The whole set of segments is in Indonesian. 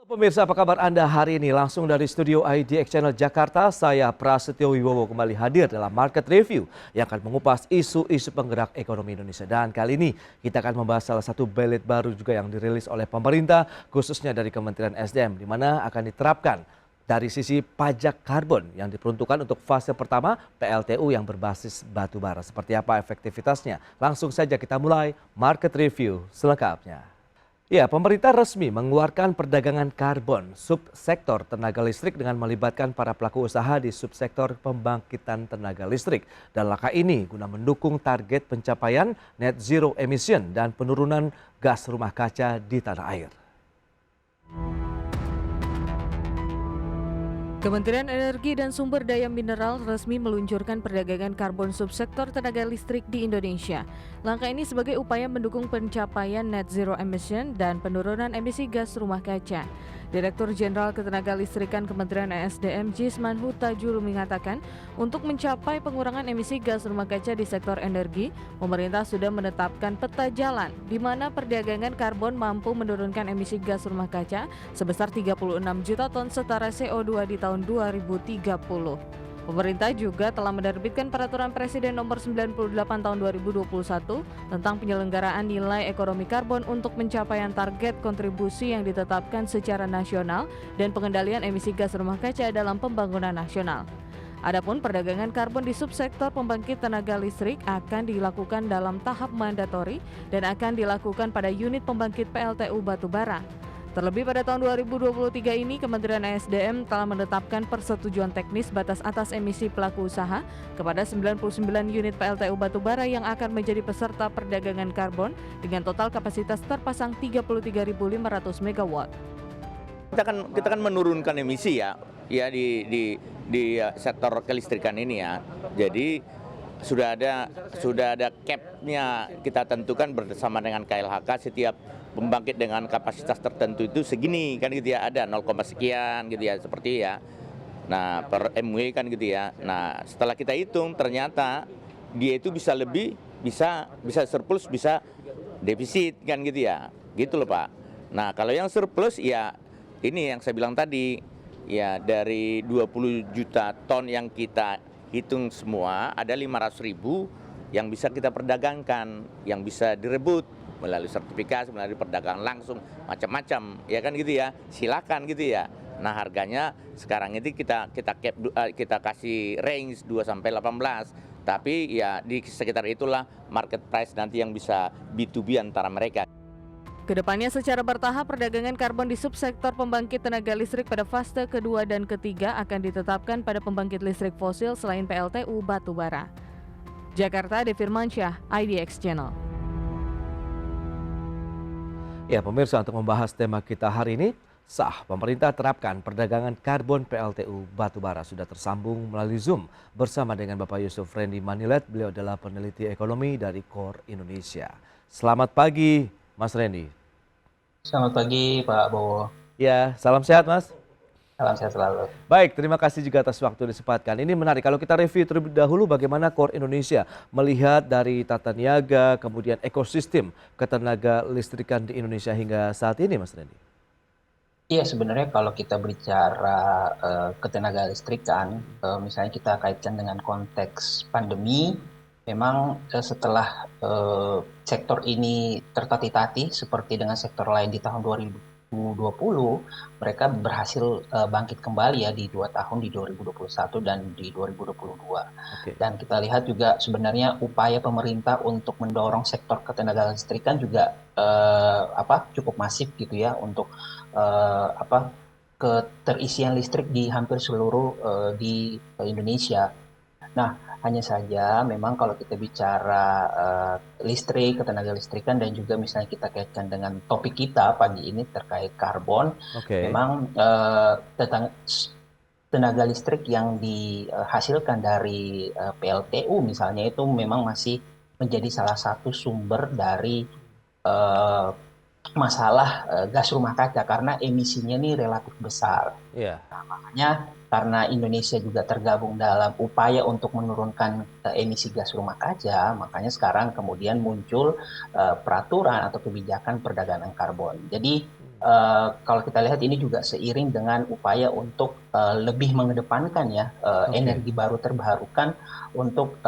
Pemirsa, apa kabar Anda hari ini? Langsung dari studio IDX Channel Jakarta, saya Prasetyo Wibowo kembali hadir dalam Market Review yang akan mengupas isu-isu penggerak ekonomi Indonesia. Dan kali ini kita akan membahas salah satu belit baru juga yang dirilis oleh pemerintah, khususnya dari Kementerian SDM, di mana akan diterapkan dari sisi pajak karbon yang diperuntukkan untuk fase pertama PLTU yang berbasis batu bara. Seperti apa efektivitasnya? Langsung saja kita mulai Market Review selengkapnya. Ya, pemerintah resmi mengeluarkan perdagangan karbon subsektor tenaga listrik dengan melibatkan para pelaku usaha di subsektor pembangkitan tenaga listrik. Dan langkah ini guna mendukung target pencapaian net zero emission dan penurunan gas rumah kaca di tanah air. Kementerian Energi dan Sumber Daya Mineral resmi meluncurkan perdagangan karbon subsektor tenaga listrik di Indonesia. Langkah ini sebagai upaya mendukung pencapaian net zero emission dan penurunan emisi gas rumah kaca. Direktur Jenderal Ketenagalistrikan Kementerian ESDM Jisman Huta-Julu mengatakan, untuk mencapai pengurangan emisi gas rumah kaca di sektor energi, pemerintah sudah menetapkan peta jalan di mana perdagangan karbon mampu menurunkan emisi gas rumah kaca sebesar 36 juta ton setara CO2 di tahun 2030. Pemerintah juga telah menerbitkan Peraturan Presiden Nomor 98 Tahun 2021 tentang penyelenggaraan nilai ekonomi karbon untuk pencapaian target kontribusi yang ditetapkan secara nasional dan pengendalian emisi gas rumah kaca dalam pembangunan nasional. Adapun perdagangan karbon di subsektor pembangkit tenaga listrik akan dilakukan dalam tahap mandatori dan akan dilakukan pada unit pembangkit PLTU batubara. Terlebih pada tahun 2023 ini, Kementerian ESDM telah menetapkan persetujuan teknis batas atas emisi pelaku usaha kepada 99 unit PLTU batubara yang akan menjadi peserta perdagangan karbon dengan total kapasitas terpasang 33.500 MW. Kita kan menurunkan emisi ya di sektor kelistrikan ini ya. Jadi sudah ada cap-nya kita tentukan bersama dengan KLHK, setiap pembangkit dengan kapasitas tertentu itu segini kan gitu ya, ada 0, sekian gitu ya, seperti ya. Nah, per MW kan gitu ya. Nah, setelah kita hitung ternyata dia itu bisa lebih, bisa surplus, bisa defisit kan gitu ya. Gitu loh, Pak. Nah, kalau yang surplus ya ini yang saya bilang tadi, ya dari 20 juta ton yang kita hitung semua, ada 500.000 yang bisa kita perdagangkan, yang bisa direbut melalui sertifikasi, melalui perdagangan langsung, macam-macam, ya kan gitu ya. Silakan gitu ya. Nah, harganya sekarang ini kita cap, kita kasih range 2 sampai 18. Tapi ya di sekitar itulah market price nanti yang bisa B2B antara mereka. Kedepannya secara bertahap perdagangan karbon di subsektor pembangkit tenaga listrik pada fase kedua dan ketiga akan ditetapkan pada pembangkit listrik fosil selain PLTU batubara. Jakarta, Devirmansyah, IDX Channel. Ya, pemirsa, untuk membahas tema kita hari ini, pemerintah terapkan perdagangan karbon PLTU batubara. Sudah tersambung melalui Zoom bersama dengan Bapak Yusuf Rendy Manilet. Beliau adalah peneliti ekonomi dari KOR Indonesia. Selamat pagi, Mas Rendy. Selamat pagi, Pak Bowo. Ya, salam sehat, Mas. Salam sehat selalu. Baik, terima kasih juga atas waktu disempatkan. Ini menarik, kalau kita review terlebih dahulu bagaimana KOR Indonesia melihat dari tata niaga, kemudian ekosistem ketenaga listrikan di Indonesia hingga saat ini, Mas Rendy. Iya, sebenarnya kalau kita berbicara ketenaga listrikan, misalnya kita kaitkan dengan konteks pandemi, memang setelah sektor ini tertati-tati seperti dengan sektor lain di tahun 2020, mereka berhasil bangkit kembali ya di 2 tahun, di 2021 dan di 2022. Oke. Dan kita lihat juga sebenarnya upaya pemerintah untuk mendorong sektor ketenaga listrikan juga cukup masif gitu ya untuk keterisian listrik di hampir seluruh di Indonesia. Nah, hanya saja memang kalau kita bicara listrik, ketenaga listrikan dan juga misalnya kita kaitkan dengan topik kita pagi ini terkait karbon, memang tenaga listrik yang dihasilkan dari PLTU misalnya itu memang masih menjadi salah satu sumber dari masalah gas rumah kaca karena emisinya ini relatif besar. Iya. Nah, makanya karena Indonesia juga tergabung dalam upaya untuk menurunkan emisi gas rumah kaca, makanya sekarang kemudian muncul peraturan atau kebijakan perdagangan karbon. Jadi kalau kita lihat ini juga seiring dengan upaya untuk lebih mengedepankan ya Oke, energi baru terbarukan untuk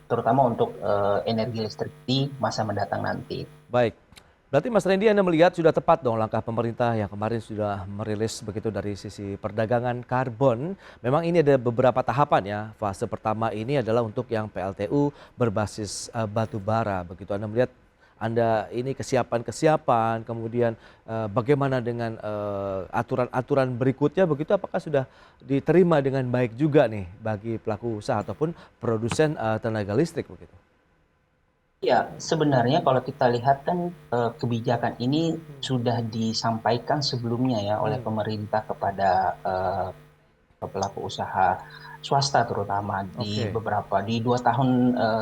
terutama untuk energi listrik di masa mendatang nanti. baik. Berarti Mas Randy, Anda melihat sudah tepat dong langkah pemerintah yang kemarin sudah merilis begitu dari sisi perdagangan karbon. Memang ini ada beberapa tahapan ya. Fase pertama ini adalah untuk yang PLTU berbasis batu bara. Begitu Anda melihat, Anda ini kesiapan-kesiapan, kemudian bagaimana dengan aturan-aturan berikutnya begitu, apakah sudah diterima dengan baik juga nih bagi pelaku usaha ataupun produsen tenaga listrik begitu? Ya, sebenarnya kalau kita lihat kan kebijakan ini sudah disampaikan sebelumnya ya oleh Hmm, pemerintah kepada pelaku usaha swasta terutama di oke. beberapa di 2 tahun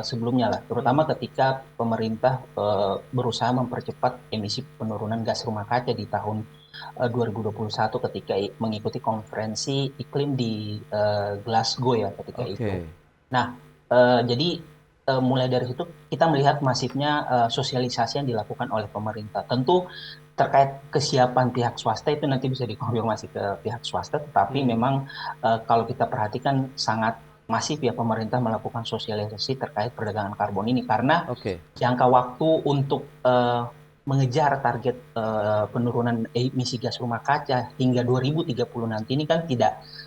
sebelumnya lah, Hmm, terutama ketika pemerintah berusaha mempercepat emisi penurunan gas rumah kaca di tahun 2021 ketika mengikuti konferensi iklim di Glasgow ya ketika itu. oke. Nah, jadi mulai dari situ kita melihat masifnya sosialisasi yang dilakukan oleh pemerintah. Tentu terkait kesiapan pihak swasta itu nanti bisa dikonfirmasi ke pihak swasta, tetapi Hmm, memang kalau kita perhatikan sangat masif ya pemerintah melakukan sosialisasi terkait perdagangan karbon ini karena oke. jangka waktu untuk mengejar target penurunan emisi gas rumah kaca hingga 2030 nanti ini kan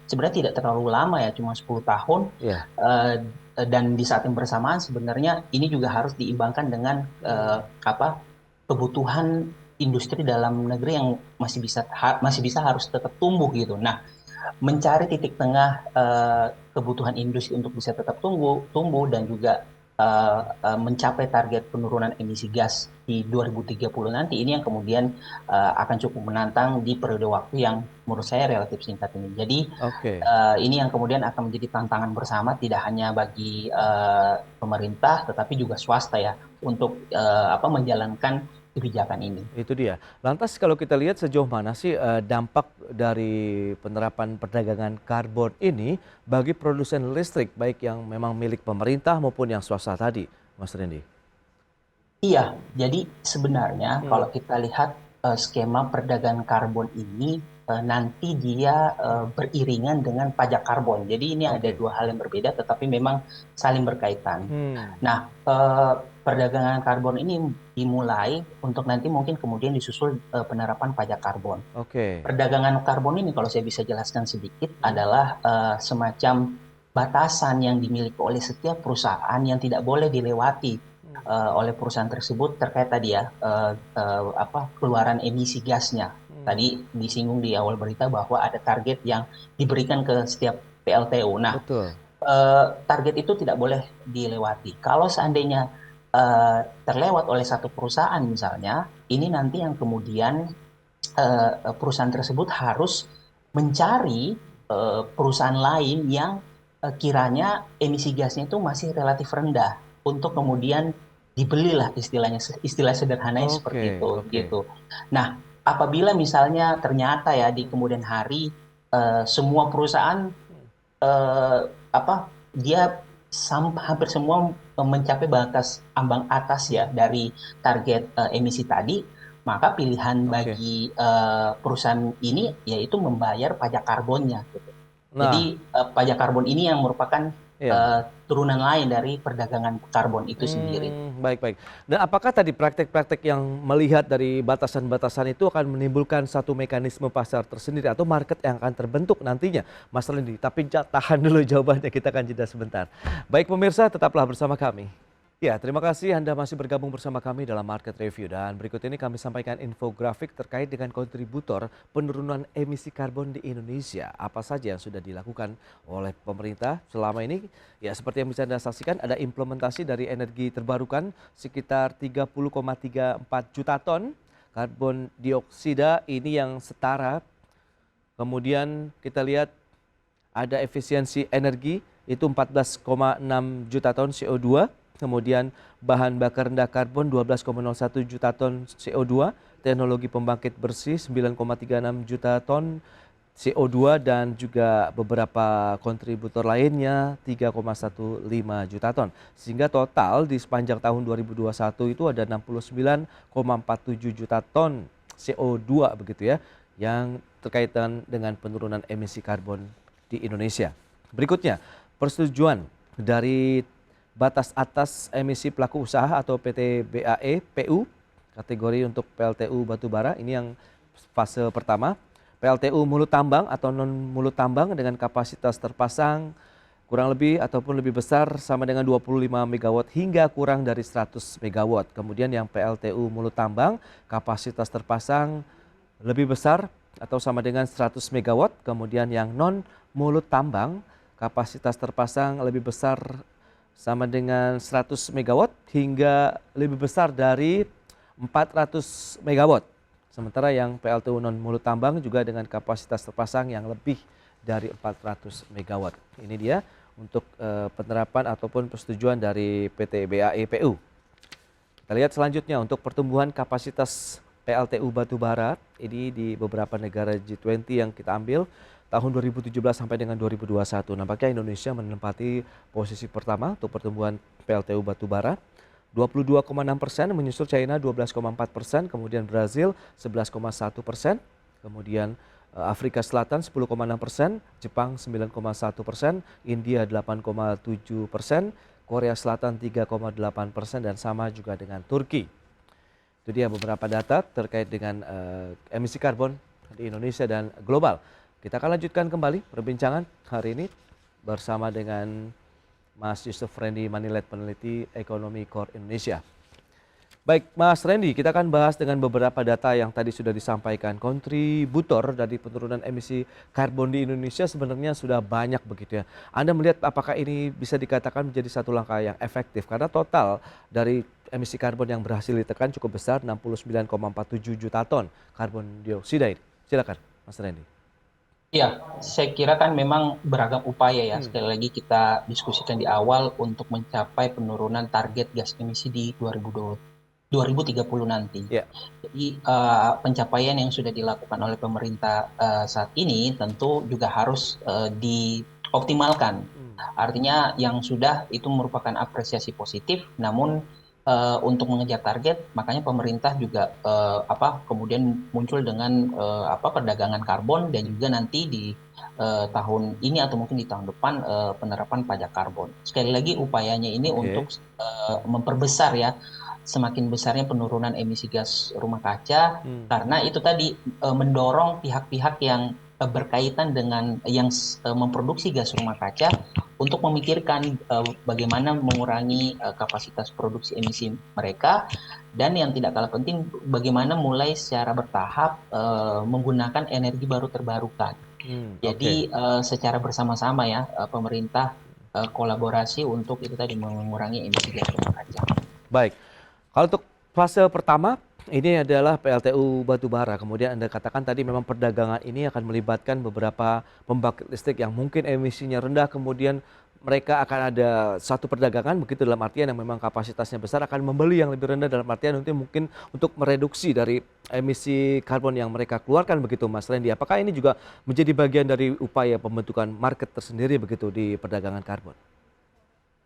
sebenarnya tidak terlalu lama ya, cuma 10 tahun. Ya. Eh, dan di saat yang bersamaan sebenarnya ini juga harus diimbangkan dengan Hmm, kebutuhan industri dalam negeri yang masih bisa harus tetap tumbuh gitu. Nah, mencari titik tengah kebutuhan industri untuk bisa tetap tumbuh dan juga mencapai target penurunan emisi gas di 2030 nanti ini yang kemudian akan cukup menantang di periode waktu yang menurut saya relatif singkat ini. Jadi oke. ini yang kemudian akan menjadi tantangan bersama tidak hanya bagi pemerintah tetapi juga swasta ya untuk menjalankan kebijakan ini. Itu dia. Lantas kalau kita lihat sejauh mana sih dampak dari penerapan perdagangan karbon ini bagi produsen listrik baik yang memang milik pemerintah maupun yang swasta tadi, Mas Randy? Iya, jadi sebenarnya Hmm, kalau kita lihat skema perdagangan karbon ini nanti dia beriringan dengan pajak karbon. Jadi ini ada oke. dua hal yang berbeda, tetapi memang saling berkaitan. Hmm, Nah, perdagangan karbon ini dimulai untuk nanti mungkin kemudian disusul penerapan pajak karbon. oke. Perdagangan karbon ini kalau saya bisa jelaskan sedikit Hmm, adalah semacam batasan yang dimiliki oleh setiap perusahaan yang tidak boleh dilewati hmm, oleh perusahaan tersebut terkait tadi ya keluaran emisi gasnya. hmm. Tadi disinggung di awal berita bahwa ada target yang diberikan ke setiap PLTU. Nah, Betul. target itu tidak boleh dilewati. Kalau seandainya terlewat oleh satu perusahaan misalnya, ini nanti yang kemudian perusahaan tersebut harus mencari perusahaan lain yang kiranya emisi gasnya itu masih relatif rendah untuk kemudian dibelilah istilahnya istilah sederhananya seperti Oke, itu oke. gitu. Nah, apabila misalnya ternyata ya di kemudian hari semua perusahaan Hmm, eh, dia hampir semua mencapai batas ambang atas ya hmm, dari target emisi tadi, maka pilihan oke. bagi perusahaan ini yaitu membayar pajak karbonnya gitu. Jadi Nah, pajak karbon ini yang merupakan ya. turunan lain dari perdagangan karbon itu sendiri. Baik, baik. Dan apakah tadi praktek-praktek yang melihat dari batasan-batasan itu akan menimbulkan satu mekanisme pasar tersendiri atau market yang akan terbentuk nantinya, Mas Lendi? Tapi tahan dulu jawabannya, kita akan jeda sebentar. Baik pemirsa, tetaplah bersama kami. Ya, terima kasih Anda masih bergabung bersama kami dalam Market Review. Dan berikut ini kami sampaikan infografik terkait dengan kontributor penurunan emisi karbon di Indonesia. Apa saja yang sudah dilakukan oleh pemerintah selama ini? Ya, seperti yang bisa Anda saksikan, ada implementasi dari energi terbarukan sekitar 30,34 juta ton karbon dioksida ini yang setara. Kemudian kita lihat ada efisiensi energi itu 14,6 juta ton CO2, kemudian bahan bakar rendah karbon 12,01 juta ton CO2, teknologi pembangkit bersih 9,36 juta ton CO2 dan juga beberapa kontributor lainnya 3,15 juta ton. Sehingga total di sepanjang tahun 2021 itu ada 69,47 juta ton CO2 begitu ya, yang terkaitan dengan penurunan emisi karbon di Indonesia. Berikutnya, persetujuan dari batas atas emisi pelaku usaha atau PT BAE PU kategori untuk PLTU batubara. Ini yang fase pertama. PLTU mulut tambang atau non mulut tambang dengan kapasitas terpasang kurang lebih ataupun lebih besar sama dengan 25 MW hingga kurang dari 100 MW. Kemudian yang PLTU mulut tambang kapasitas terpasang lebih besar atau sama dengan 100 MW. Kemudian yang non mulut tambang kapasitas terpasang lebih besar sama dengan 100 MW hingga lebih besar dari 400 MW. Sementara yang PLTU non mulut tambang juga dengan kapasitas terpasang yang lebih dari 400 MW. Ini dia untuk penerapan ataupun persetujuan dari PT BAE PU. Kita lihat selanjutnya untuk pertumbuhan kapasitas PLTU batubara ini di beberapa negara G20 yang kita ambil tahun 2017 sampai dengan 2021. Nampaknya Indonesia menempati posisi pertama untuk pertumbuhan PLTU batubara. 22,6%, menyusul China 12,4%, kemudian Brazil 11,1%, kemudian Afrika Selatan 10,6%, Jepang 9,1%, India 8,7%, Korea Selatan 3,8% dan sama juga dengan Turki. Itu dia beberapa data terkait dengan emisi karbon di Indonesia dan global. Kita akan lanjutkan kembali perbincangan hari ini bersama dengan Mas Yusuf Rendy Manilet, peneliti ekonomi Core Indonesia. Baik Mas Rendy, kita akan bahas dengan beberapa data yang tadi sudah disampaikan. Kontributor dari penurunan emisi karbon di Indonesia sebenarnya sudah banyak begitu ya. Anda melihat apakah ini bisa dikatakan menjadi satu langkah yang efektif? Karena total dari emisi karbon yang berhasil ditekan cukup besar, 69,47 juta ton karbon dioksida ini. Silakan Mas Rendy. Ya, saya kira kan memang beragam upaya ya. Sekali lagi kita diskusikan di awal untuk mencapai penurunan target gas emisi di 2030 nanti. Ya. Jadi pencapaian yang sudah dilakukan oleh pemerintah saat ini tentu juga harus dioptimalkan. Artinya yang sudah itu merupakan apresiasi positif, namun untuk mengejar target, makanya pemerintah juga kemudian muncul dengan perdagangan karbon dan juga nanti di tahun ini atau mungkin di tahun depan penerapan pajak karbon. Sekali lagi upayanya ini untuk memperbesar ya, semakin besarnya penurunan emisi gas rumah kaca karena itu tadi mendorong pihak-pihak yang berkaitan dengan yang memproduksi gas rumah kaca untuk memikirkan bagaimana mengurangi kapasitas produksi emisi mereka, dan yang tidak kalah penting bagaimana mulai secara bertahap menggunakan energi baru terbarukan. Jadi secara bersama-sama ya pemerintah kolaborasi untuk itu tadi mengurangi emisi gas rumah kaca. Baik, kalau untuk fase pertama ini adalah PLTU batubara. Kemudian Anda katakan tadi memang perdagangan ini akan melibatkan beberapa pembangkit listrik yang mungkin emisinya rendah. Kemudian mereka akan ada satu perdagangan begitu dalam artian yang memang kapasitasnya besar akan membeli yang lebih rendah dalam artian nanti mungkin untuk mereduksi dari emisi karbon yang mereka keluarkan begitu Mas Rendy. Apakah ini juga menjadi bagian dari upaya pembentukan market tersendiri begitu di perdagangan karbon?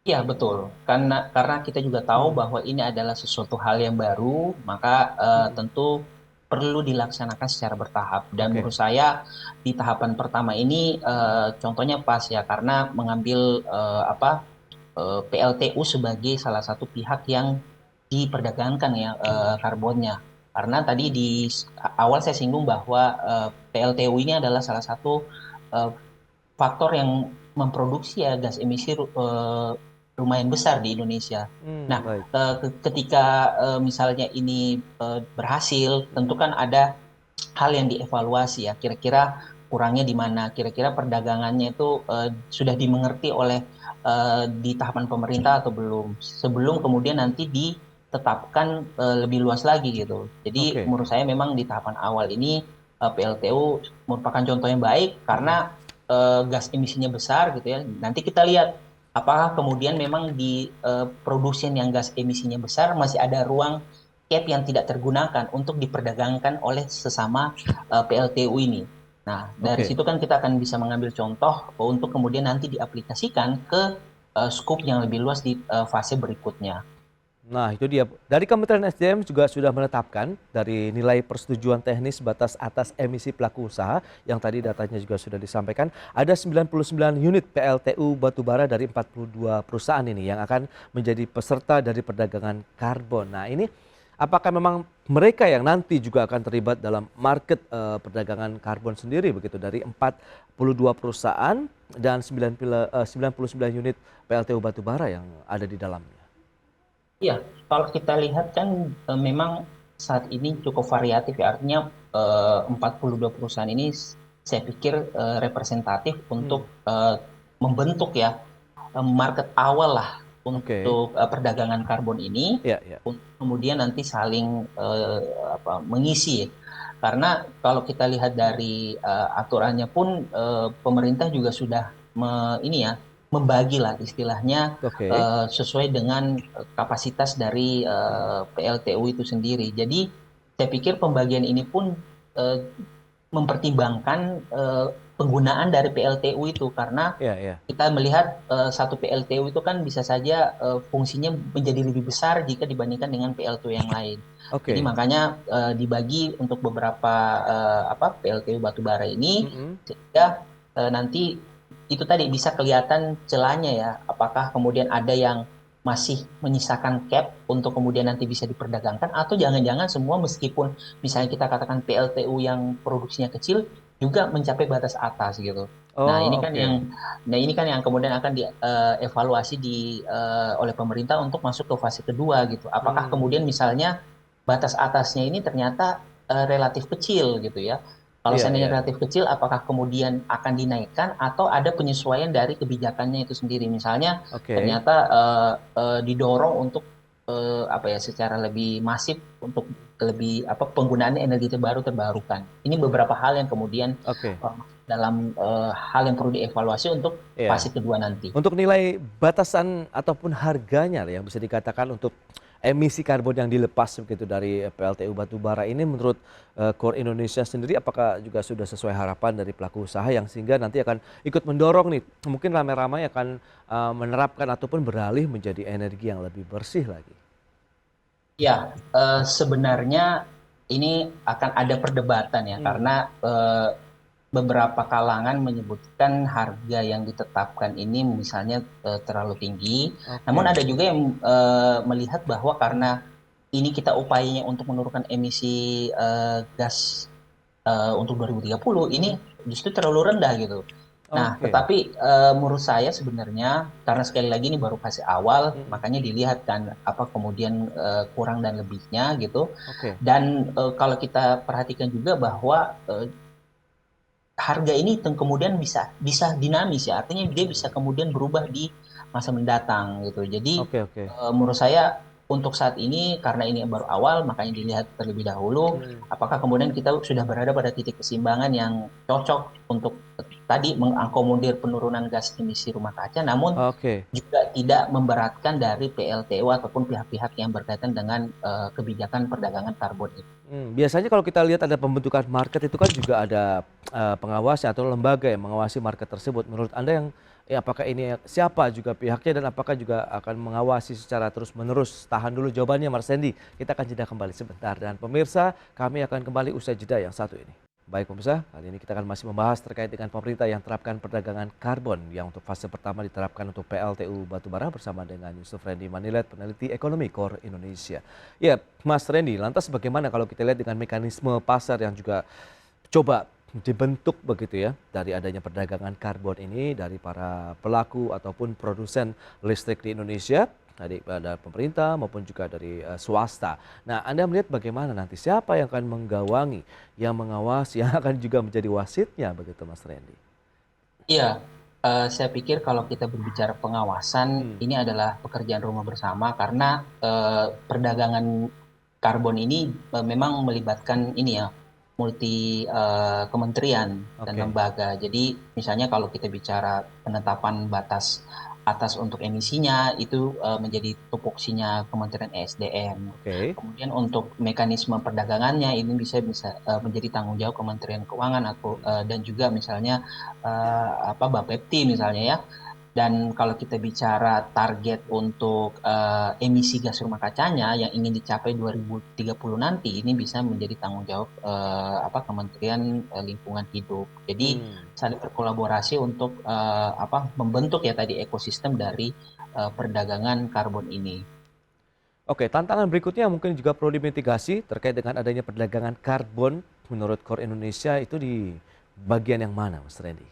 Iya betul, karena kita juga tahu bahwa ini adalah sesuatu hal yang baru, maka tentu perlu dilaksanakan secara bertahap. Dan menurut saya di tahapan pertama ini contohnya pas ya, karena mengambil PLTU sebagai salah satu pihak yang diperdagangkan ya karbonnya. Karena tadi di awal saya singgung bahwa PLTU ini adalah salah satu faktor yang memproduksi ya gas emisi lumayan besar di Indonesia. Nah, ketika misalnya ini berhasil, tentu kan ada hal yang dievaluasi ya. Kira-kira kurangnya di mana? Kira-kira perdagangannya itu sudah dimengerti oleh di tahapan pemerintah atau belum? Sebelum kemudian nanti ditetapkan lebih luas lagi gitu. Jadi menurut saya memang di tahapan awal ini PLTU merupakan contoh yang baik karena gas emisinya besar gitu ya. Nanti kita lihat apakah kemudian memang di produsen yang gas emisinya besar masih ada ruang cap yang tidak tergunakan untuk diperdagangkan oleh sesama PLTU ini. Nah, dari situ kan kita akan bisa mengambil contoh untuk kemudian nanti diaplikasikan ke skop yang lebih luas di fase berikutnya. Nah, itu dia. Dari Kementerian SDM juga sudah menetapkan dari nilai persetujuan teknis batas atas emisi pelaku usaha yang tadi datanya juga sudah disampaikan, ada 99 unit PLTU batubara dari 42 perusahaan ini yang akan menjadi peserta dari perdagangan karbon. Nah, ini apakah memang mereka yang nanti juga akan terlibat dalam market perdagangan karbon sendiri begitu dari 42 perusahaan dan 99 unit PLTU batubara yang ada di dalamnya. Iya, kalau kita lihat kan memang saat ini cukup variatif ya. Artinya 42 perusahaan ini saya pikir representatif untuk membentuk ya market awal lah Oke. untuk perdagangan karbon ini, Ya, ya. untuk kemudian nanti saling mengisi. Karena kalau kita lihat dari aturannya pun pemerintah juga sudah ini ya membagi lah istilahnya Oke. sesuai dengan kapasitas dari PLTU itu sendiri. Jadi saya pikir pembagian ini pun eh, mempertimbangkan penggunaan dari PLTU itu karena Ya, ya. kita melihat satu PLTU itu kan bisa saja fungsinya menjadi lebih besar jika dibandingkan dengan PLTU yang lain. Jadi Oke. makanya dibagi untuk beberapa PLTU batubara ini Mm-mm. sehingga nanti itu tadi bisa kelihatan celahnya ya. Apakah kemudian ada yang masih menyisakan cap untuk kemudian nanti bisa diperdagangkan atau jangan-jangan semua meskipun misalnya kita katakan PLTU yang produksinya kecil juga mencapai batas atas gitu. Nah, Oh, oke. ini kan yang kemudian akan dievaluasi oleh pemerintah untuk masuk ke fase kedua gitu. Apakah Hmm. kemudian misalnya batas atasnya ini ternyata relatif kecil gitu ya. Kalau Iya, seandainya iya. relatif kecil, apakah kemudian akan dinaikkan atau ada penyesuaian dari kebijakannya itu sendiri? Misalnya Oke. ternyata didorong untuk secara lebih masif untuk lebih penggunaan energi terbarukan. Ini beberapa hal yang kemudian Oke. dalam hal yang perlu dievaluasi untuk Iya. fase kedua nanti. Untuk nilai batasan ataupun harganya yang bisa dikatakan untuk emisi karbon yang dilepas begitu dari PLTU batubara ini menurut Core Indonesia sendiri apakah juga sudah sesuai harapan dari pelaku usaha yang sehingga nanti akan ikut mendorong nih mungkin ramai-ramai akan menerapkan ataupun beralih menjadi energi yang lebih bersih lagi. Ya, sebenarnya ini akan ada perdebatan ya Hmm. karena beberapa kalangan menyebutkan harga yang ditetapkan ini misalnya terlalu tinggi. Namun Oke. ada juga yang melihat bahwa karena ini kita upayanya untuk menurunkan emisi gas untuk 2030 Hmm. ini justru terlalu rendah gitu. Nah, Oke. tetapi menurut saya sebenarnya karena sekali lagi ini baru fase awal, Hmm. makanya dilihat kan apa kemudian kurang dan lebihnya gitu. Oke. Dan kalau kita perhatikan juga bahwa harga ini kemudian bisa dinamis ya, artinya dia bisa Hmm. kemudian berubah di masa mendatang gitu. Jadi Oke, oke. menurut saya untuk saat ini karena ini baru awal makanya dilihat terlebih dahulu Hmm. apakah kemudian kita sudah berada pada titik keseimbangan yang cocok untuk tadi mengakomodir penurunan gas emisi rumah kaca namun Oke. juga tidak memberatkan dari PLTU ataupun pihak-pihak yang berkaitan dengan kebijakan perdagangan karbon itu. Biasanya kalau kita lihat ada pembentukan market itu kan juga ada pengawas atau lembaga yang mengawasi market tersebut. Menurut Anda yang apakah ini siapa juga pihaknya dan apakah juga akan mengawasi secara terus-menerus? Tahan dulu jawabannya Mas Randy. Kita akan jeda kembali sebentar dan pemirsa kami akan kembali usai jeda yang satu ini. Baik pemirsa, kali ini kita akan masih membahas terkait dengan pemerintah yang terapkan perdagangan karbon yang untuk fase pertama diterapkan untuk PLTU batubara bersama dengan Yusuf Randy Manilet, peneliti ekonomi Core Indonesia. Ya, Mas Randy, lantas bagaimana kalau kita lihat dengan mekanisme pasar yang juga coba dibentuk begitu ya dari adanya perdagangan karbon ini dari para pelaku ataupun produsen listrik di Indonesia tadi ada pemerintah maupun juga dari swasta. Nah, Anda melihat bagaimana nanti siapa yang akan menggawangi, yang mengawasi, yang akan juga menjadi wasitnya begitu Mas Randy? Iya, saya pikir kalau kita berbicara pengawasan, Hmm. ini adalah pekerjaan rumah bersama karena perdagangan karbon ini memang melibatkan ini ya, multi kementerian dan Oke. lembaga. Jadi misalnya kalau kita bicara penetapan batas atas untuk emisinya, itu menjadi tupoksinya Kementerian ESDM. Oke. Kemudian untuk mekanisme perdagangannya ini bisa menjadi tanggung jawab Kementerian Keuangan atau dan juga misalnya Bapepti misalnya ya. Dan kalau kita bicara target untuk emisi gas rumah kacanya yang ingin dicapai 2030 nanti, ini bisa menjadi tanggung jawab Kementerian Lingkungan Hidup. Jadi saling berkolaborasi untuk membentuk ya tadi ekosistem dari perdagangan karbon ini. Oke, tantangan berikutnya mungkin juga perlu dimitigasi terkait dengan adanya perdagangan karbon menurut KOR Indonesia itu di bagian yang mana, Mas Randy?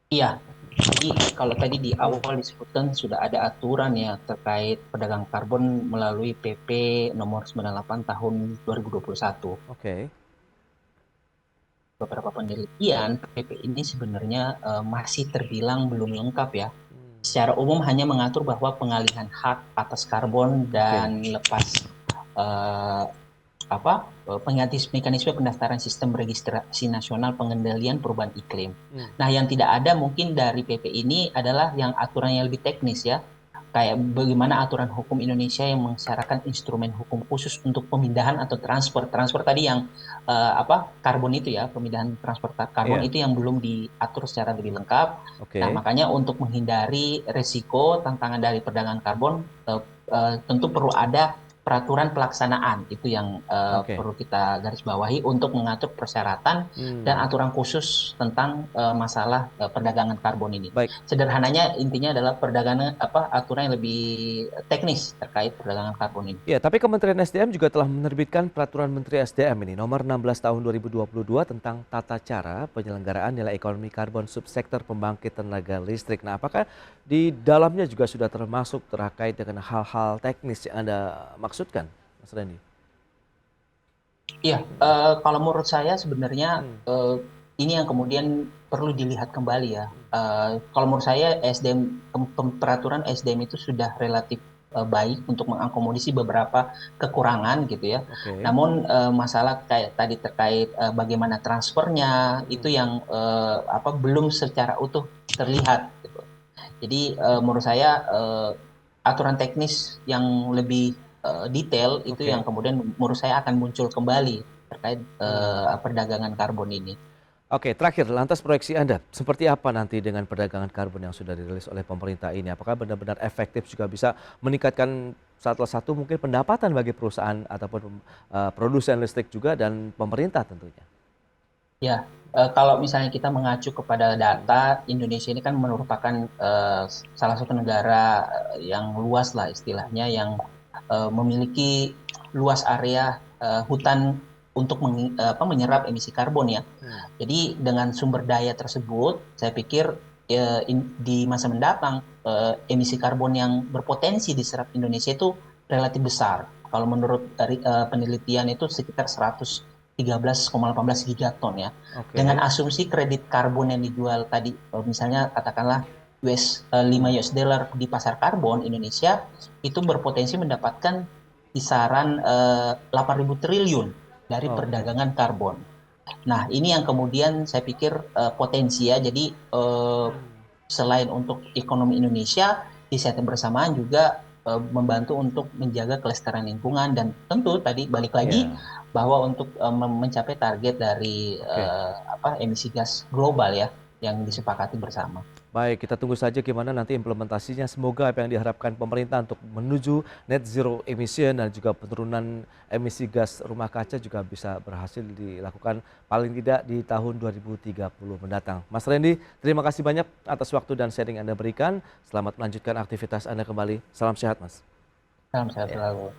Iya, jadi kalau tadi di awal disebutkan sudah ada aturan ya terkait perdagangan karbon melalui PP nomor 98 tahun 2021. Oke. Beberapa penelitian, PP ini sebenarnya masih terbilang belum lengkap ya. Secara umum hanya mengatur bahwa pengalihan hak atas karbon dan lepas eh, pengganti mekanisme pendaftaran sistem registrasi nasional pengendalian perubahan iklim. Nah, yang tidak ada mungkin dari PP ini adalah yang aturan yang lebih teknis ya, kayak bagaimana aturan hukum Indonesia yang mensyaratkan instrumen hukum khusus untuk pemindahan atau transfer tadi yang karbon itu ya, pemindahan transfer karbon itu yang belum diatur secara lebih lengkap. Nah, makanya untuk menghindari resiko tantangan dari perdagangan karbon tentu perlu ada peraturan pelaksanaan itu yang perlu kita garis bawahi untuk mengatur persyaratan dan aturan khusus tentang masalah perdagangan karbon ini. Baik. Sederhananya intinya adalah perdagangan aturan yang lebih teknis terkait perdagangan karbon ini. Ya, tapi Kementerian SDM juga telah menerbitkan Peraturan Menteri SDM ini nomor 16 tahun 2022 tentang tata cara penyelenggaraan nilai ekonomi karbon subsektor pembangkit tenaga listrik. Nah, apakah di dalamnya juga sudah termasuk terkait dengan hal-hal teknis yang Anda maksudkan, Mas Randy? Iya, kalau menurut saya sebenarnya ini yang kemudian perlu dilihat kembali ya. Kalau menurut saya peraturan SDM itu sudah relatif baik untuk mengakomodasi beberapa kekurangan gitu ya. Namun masalah kayak tadi terkait bagaimana transfernya itu yang belum secara utuh terlihat. Gitu. Jadi menurut saya aturan teknis yang lebih detail itu yang kemudian menurut saya akan muncul kembali terkait perdagangan karbon ini. Oke, terakhir, lantas proyeksi Anda seperti apa nanti dengan perdagangan karbon yang sudah dirilis oleh pemerintah ini? Apakah benar-benar efektif juga bisa meningkatkan salah satu mungkin pendapatan bagi perusahaan ataupun produsen listrik juga dan pemerintah tentunya? Ya, kalau misalnya kita mengacu kepada data, Indonesia ini kan merupakan salah satu negara yang luas lah istilahnya yang memiliki luas area hutan untuk menyerap emisi karbon ya. Jadi dengan sumber daya tersebut, saya pikir di masa mendatang emisi karbon yang berpotensi diserap Indonesia itu relatif besar. Kalau menurut penelitian itu sekitar 113,18 gigaton ya. Dengan asumsi kredit karbon yang dijual tadi, misalnya katakanlah 5 US dollar di pasar karbon Indonesia itu berpotensi mendapatkan kisaran 8.000 triliun dari perdagangan karbon. Nah, ini yang kemudian saya pikir potensi ya. Jadi selain untuk ekonomi Indonesia, di saat yang bersamaan juga membantu untuk menjaga kelestarian lingkungan dan tentu tadi balik lagi bahwa untuk mencapai target dari emisi gas global ya yang disepakati bersama. Baik, kita tunggu saja gimana nanti implementasinya. Semoga apa yang diharapkan pemerintah untuk menuju net zero emission dan juga penurunan emisi gas rumah kaca juga bisa berhasil dilakukan paling tidak di tahun 2030 mendatang. Mas Randy, terima kasih banyak atas waktu dan sharing Anda berikan. Selamat melanjutkan aktivitas Anda kembali. Salam sehat, Mas. Salam sehat selalu.